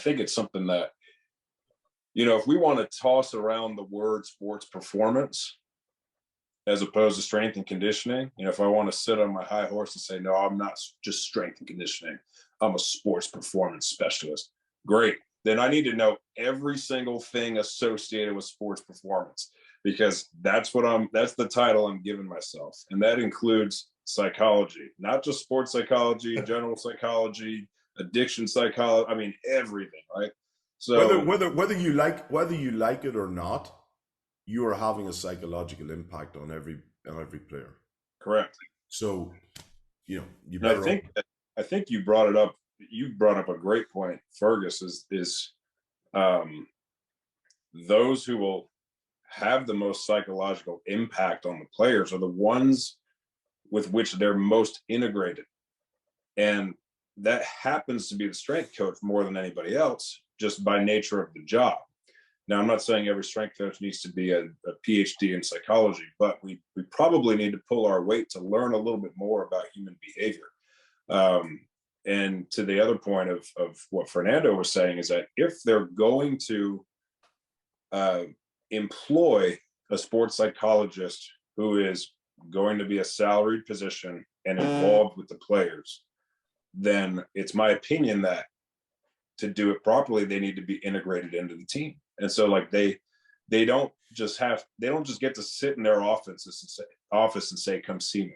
think it's something that, if we want to toss around the word sports performance as opposed to strength and conditioning, if I want to sit on my high horse and say, no, I'm not just strength and conditioning, I'm a sports performance specialist. Great. Then I need to know every single thing associated with sports performance, because that's the title I'm giving myself. And that includes psychology, not just sports psychology, general psychology, addiction psychology. I mean, everything, right? So whether you like it or not, you are having a psychological impact on every player. correct. So, you And better. I think you brought it up. You brought up a great point, Fergus, is those who will have the most psychological impact on the players are the ones with which they're most integrated. And that happens to be the strength coach more than anybody else, just by nature of the job. Now, I'm not saying every strength coach needs to be a PhD in psychology, but we probably need to pull our weight to learn a little bit more about human behavior. And to the other point of what Fernando was saying is that if they're going to employ a sports psychologist who is going to be a salaried position and involved with the players, then it's my opinion that to do it properly, they need to be integrated into the team. And so like they don't just get to sit in their office and say, come see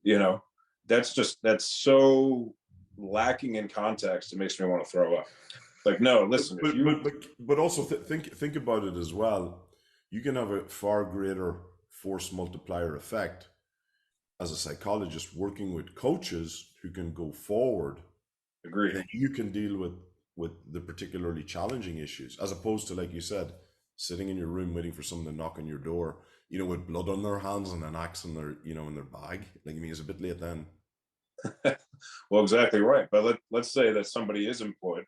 me. That's so lacking in context. It makes me want to throw up. Like, no, listen, but also think about it as well. You can have a far greater force multiplier effect as a psychologist working with coaches who can go forward. Agree. Then you can deal with the particularly challenging issues, as opposed to, like you said, sitting in your room waiting for someone to knock on your door, with blood on their hands and an axe in their, in their bag. Like, I mean, it's a bit late then. Well, exactly right. But let's say that somebody is employed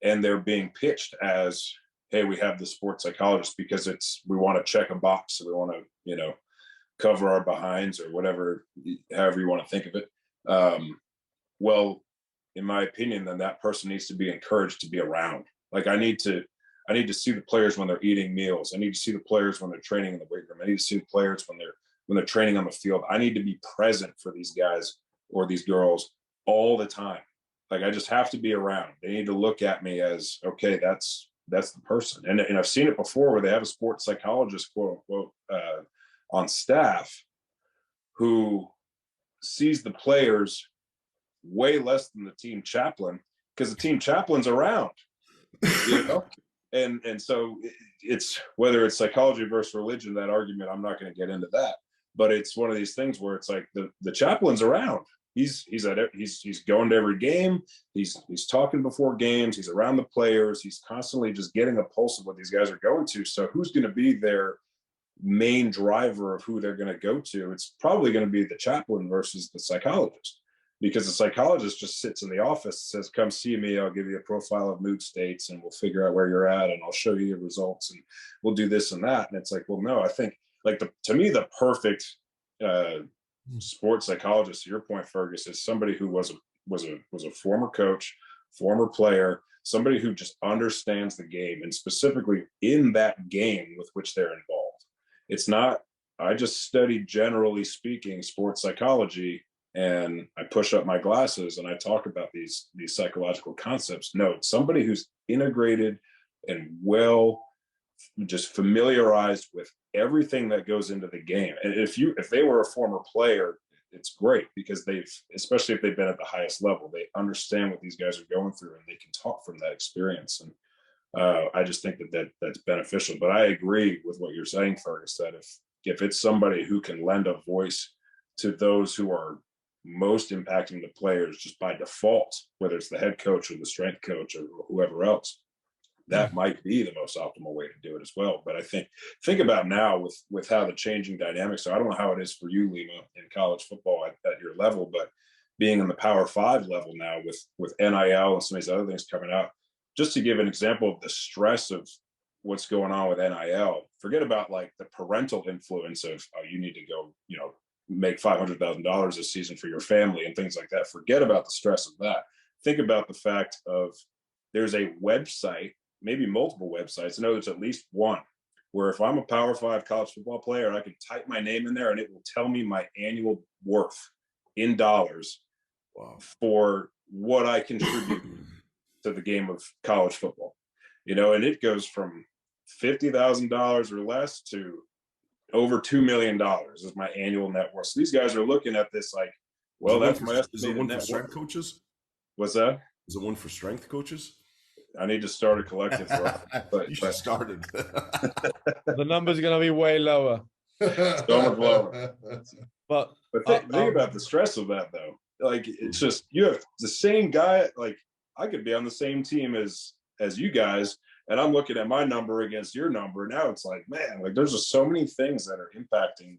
and they're being pitched as, hey, we have the sports psychologist because we want to check a box. So we want to, cover our behinds or whatever, however you want to think of it. Well, in my opinion, then that person needs to be encouraged to be around. Like I need to see the players when they're eating meals. I need to see the players when they're training in the weight room. I need to see the players when they're training on the field. I need to be present for these guys or these girls all the time. Like I just have to be around. They need to look at me as, okay, that's the person. And I've seen it before where they have a sports psychologist, quote unquote, on staff who sees the players way less than the team chaplain, because the team chaplain's around, and so it's whether it's psychology versus religion, that argument, I'm not going to get into that, but it's one of these things where it's like the chaplain's around. He's going to every game. He's talking before games. He's around the players. He's constantly just getting a pulse of what these guys are going to. So who's going to be their main driver of who they're going to go to? It's probably going to be the chaplain versus the psychologist, because the psychologist just sits in the office, says, come see me, I'll give you a profile of mood states and we'll figure out where you're at and I'll show you your results and we'll do this and that. And it's like, well, no, I think like to me, the perfect sports psychologist, to your point, Fergus, is somebody who was a former coach, former player, somebody who just understands the game, and specifically in that game with which they're involved. It's not, I just studied, generally speaking, sports psychology and I push up my glasses and I talk about these psychological concepts. No, it's somebody who's integrated and well, just familiarized with everything that goes into the game. And if they were a former player, it's great, because especially if they've been at the highest level, they understand what these guys are going through and they can talk from that experience. And I just think that's beneficial. But I agree with what you're saying, Fergus, that if it's somebody who can lend a voice to those who are most impacting the players just by default, whether it's the head coach or the strength coach or whoever else, that might be the most optimal way to do it as well. But I think about now with how the changing dynamics are. I don't know how it is for you, Lima, in college football at your level, but being in the Power 5 level now with NIL and some of these other things coming out, just to give an example of the stress of what's going on with NIL, forget about like the parental influence of, oh, you need to go, make $500,000 this season for your family and things like that. Forget about the stress of that. Think about the fact of there's a website, maybe multiple websites. I know there's at least one where if I'm a Power 5 college football player, I can type my name in there and it will tell me my annual worth in dollars. Wow. For what I contribute to the game of college football, and it goes from $50,000 or less to over $2 million is my annual net worth. So these guys are looking at this like, well, that's my estimated Is it one for net strength worth. coaches? What's that? Is it one for strength coaches? I need to start a collective. But you should start it. The number's going to be way lower. So much lower. But think about the stress of that, though. Like, it's just, you have the same guy. Like, I could be on the same team as you guys, and I'm looking at my number against your number. Now it's like, man, like there's just so many things that are impacting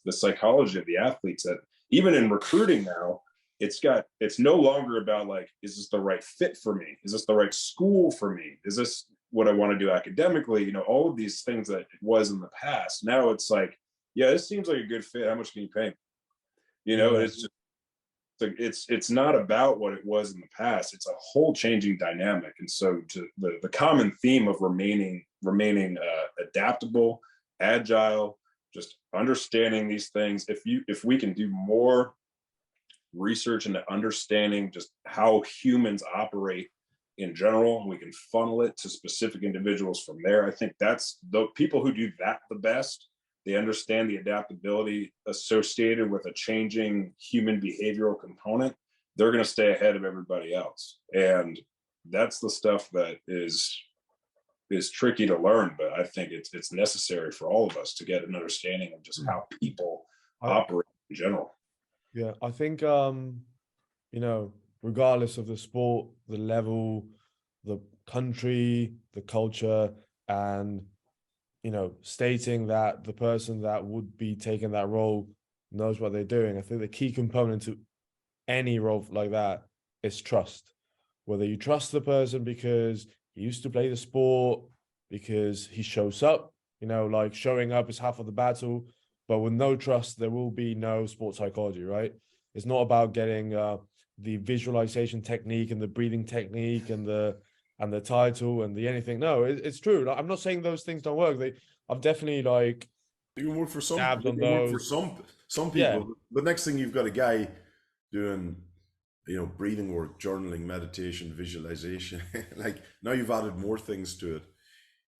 the psychology of the athletes that even in recruiting now, it's no longer about like, is this the right fit for me? Is this the right school for me? Is this what I want to do academically? All of these things that it was in the past. Now it's like, yeah, this seems like a good fit. How much can you pay me? It's just, it's not about what it was in the past. It's a whole changing dynamic. And so to the common theme of remaining adaptable, agile, just understanding these things. If we can do more research into understanding just how humans operate in general, and we can funnel it to specific individuals from there, I think that's the people who do that the best. They understand the adaptability associated with a changing human behavioral component. They're going to stay ahead of everybody else. And that's the stuff that is tricky to learn, but I think it's necessary for all of us to get an understanding of just how people operate in general. Yeah, I think, regardless of the sport, the level, the country, the culture, and stating that the person that would be taking that role knows what they're doing. I think the key component to any role like that is trust. Whether you trust the person because he used to play the sport, because he shows up, like showing up is half of the battle. But with no trust, there will be no sports psychology, right? It's not about getting the visualization technique and the breathing technique and the title and the anything. No, it's true. Like, I'm not saying those things don't work. I've definitely like you can work for some. dabbed on those. Work for some people. Yeah. But next thing you've got a guy doing, breathing work, journaling, meditation, visualization. Like now you've added more things to it.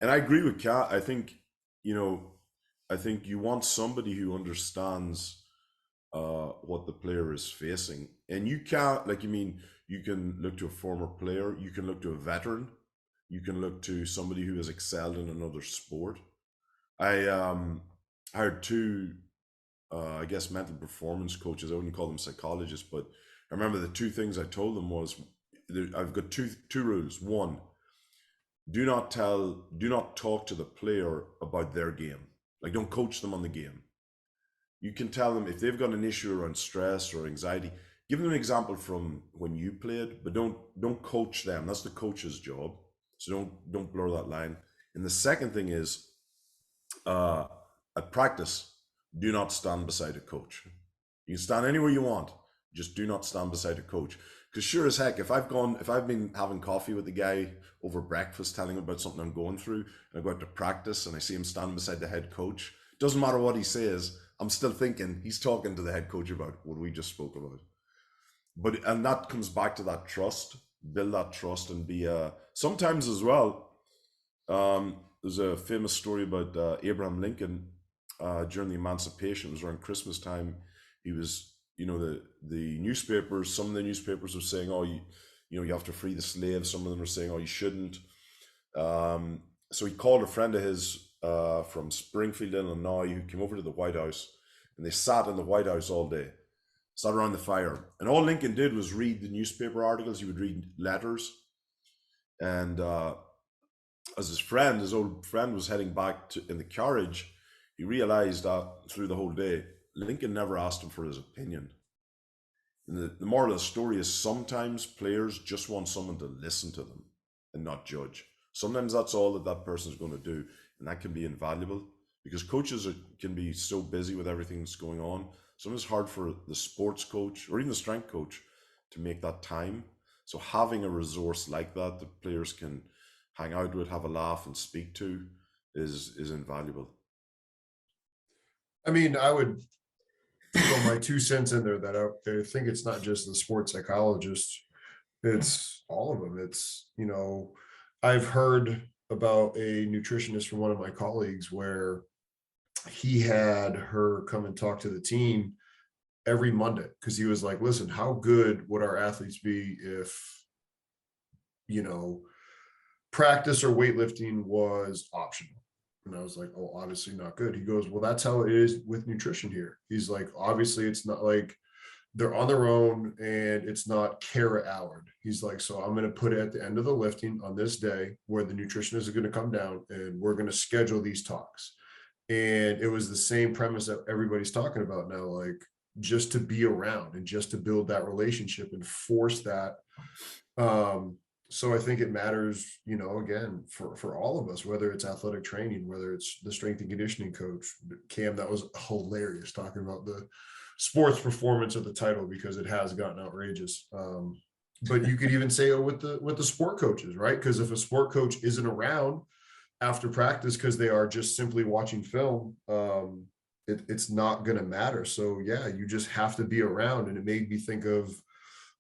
And I agree with Kat. I think you want somebody who understands what the player is facing. And you can't, you can look to a former player, you can look to a veteran, you can look to somebody who has excelled in another sport. I hired two, I guess, mental performance coaches. I wouldn't call them psychologists, but I remember the two things I told them was, I've got two rules. One, do not talk to the player about their game. Like, don't coach them on the game. You can tell them if they've got an issue around stress or anxiety, give them an example from when you played, but don't coach them. That's the coach's job. So don't blur that line. And the second thing is, at practice, do not stand beside a coach. You can stand anywhere you want, just do not stand beside a coach. Because sure as heck, if I've been having coffee with the guy over breakfast, telling him about something I'm going through, and I go out to practice and I see him standing beside the head coach, doesn't matter what he says, I'm still thinking he's talking to the head coach about what we just spoke about. And that comes back to that trust, build that trust, and be sometimes as well. There's a famous story about Abraham Lincoln during the Emancipation. It was around Christmas time. He was, the newspapers, some of the newspapers were saying, oh, you have to free the slaves. Some of them were saying, oh, you shouldn't. So he called a friend of his from Springfield, Illinois, who came over to the White House, and they sat in the White House all day, sat around the fire. And all Lincoln did was read the newspaper articles. He would read letters. And as his old friend was heading back in the carriage, he realized that through the whole day, Lincoln never asked him for his opinion. And the moral of the story is sometimes players just want someone to listen to them and not judge. Sometimes that's all that person is going to do. And that can be invaluable because coaches can be so busy with everything that's going on. Sometimes it's hard for the sports coach or even the strength coach to make that time. So having a resource like that that players can hang out with, have a laugh, and speak to is invaluable. I mean, I would throw my 2 cents in there that I think it's not just the sports psychologist, it's all of them. It's, you know, I've heard about a nutritionist from one of my colleagues where he had her come and talk to the team every Monday because he was like, listen, how good would our athletes be if, you know, practice or weightlifting was optional? And I was like, oh, obviously not good. He goes, well, that's how it is with nutrition here. He's like, obviously it's not like they're on their own and it's not carrot houred. He's like, so I'm going to put it at the end of the lifting on this day where the nutritionist is going to come down and we're going to schedule these talks. And it was the same premise that everybody's talking about now, like just to be around and just to build that relationship and force that. So I think it matters, you know, again, for all of us, whether it's athletic training, whether it's the strength and conditioning coach. Cam, that was hilarious talking about the sports performance of the title because it has gotten outrageous. But you could even say with the sport coaches, right? Because if a sport coach isn't around after practice because they are just simply watching film, it's not going to matter. So yeah, you just have to be around. And it made me think of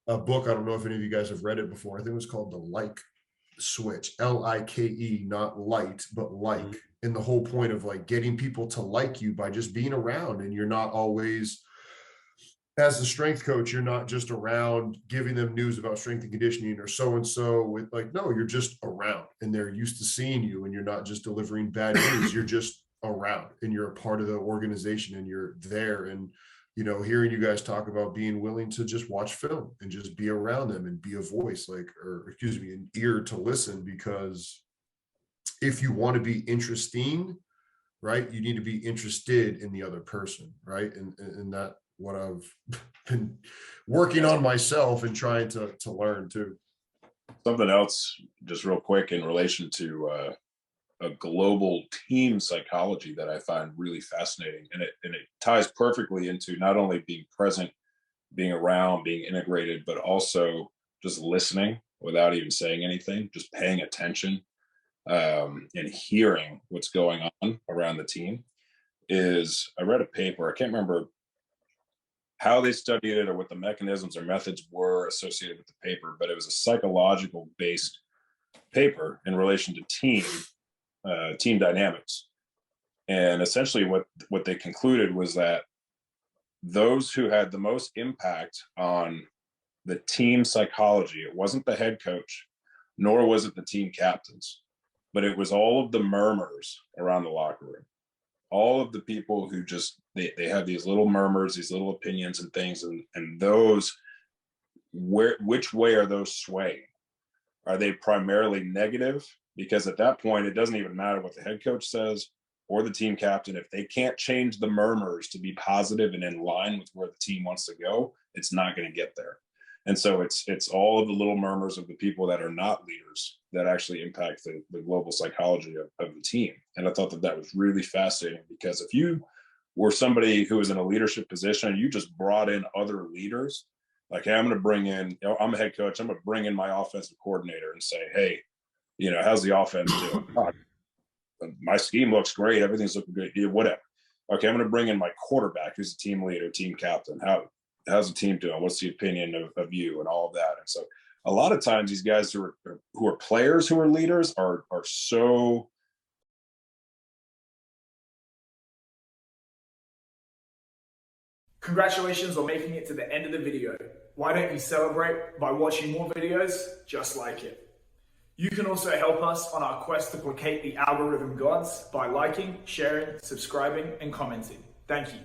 a book. I don't know if any of you guys have read it before. I think it was called The Like Switch, Like, not light, but like. Mm-hmm. And the whole point of like getting people to like you by just being around, and you're not always, as the strength coach, you're not just around giving them news about strength and conditioning or so-and-so with like, no, you're just around and they're used to seeing you and you're not just delivering bad news. You're just around and you're a part of the organization and you're there. And, you know, hearing you guys talk about being willing to just watch film and just be around them and be a voice, like, or excuse me, an ear to listen, because if you want to be interesting, right, you need to be interested in the other person, right? And that what I've been working on myself and trying to learn too. Something else, just real quick, in relation to a global team psychology that I find really fascinating, and it ties perfectly into not only being present, being around, being integrated, but also just listening without even saying anything, just paying attention and hearing what's going on around the team. Is I read a paper, I can't remember how they studied it or what the mechanisms or methods were associated with the paper, but it was a psychological based paper in relation to team dynamics. And essentially what they concluded was that those who had the most impact on the team psychology, it wasn't the head coach, nor was it the team captains, but it was all of the murmurs around the locker room. All of the people who just, they have these little murmurs, these little opinions and things, and those, which way are those swaying? Are they primarily negative? Because at that point, it doesn't even matter what the head coach says or the team captain. If they can't change the murmurs to be positive and in line with where the team wants to go, it's not going to get there. And so it's all of the little murmurs of the people that are not leaders that actually impact the global psychology of the team. And I thought that was really fascinating, because if you were somebody who was in a leadership position and you just brought in other leaders, like, hey, I'm going to bring in, you know, I'm a head coach, I'm going to bring in my offensive coordinator and say, hey, you know, how's the offense doing? My scheme looks great, everything's looking good, whatever. Okay, I'm going to bring in my quarterback, who's a team leader, team captain. How's the team doing? What's the opinion of you, and all of that? And so a lot of times these guys who are players, who are leaders, are so. Congratulations on making it to the end of the video. Why don't you celebrate by watching more videos just like it? You can also help us on our quest to placate the algorithm gods by liking, sharing, subscribing, and commenting. Thank you.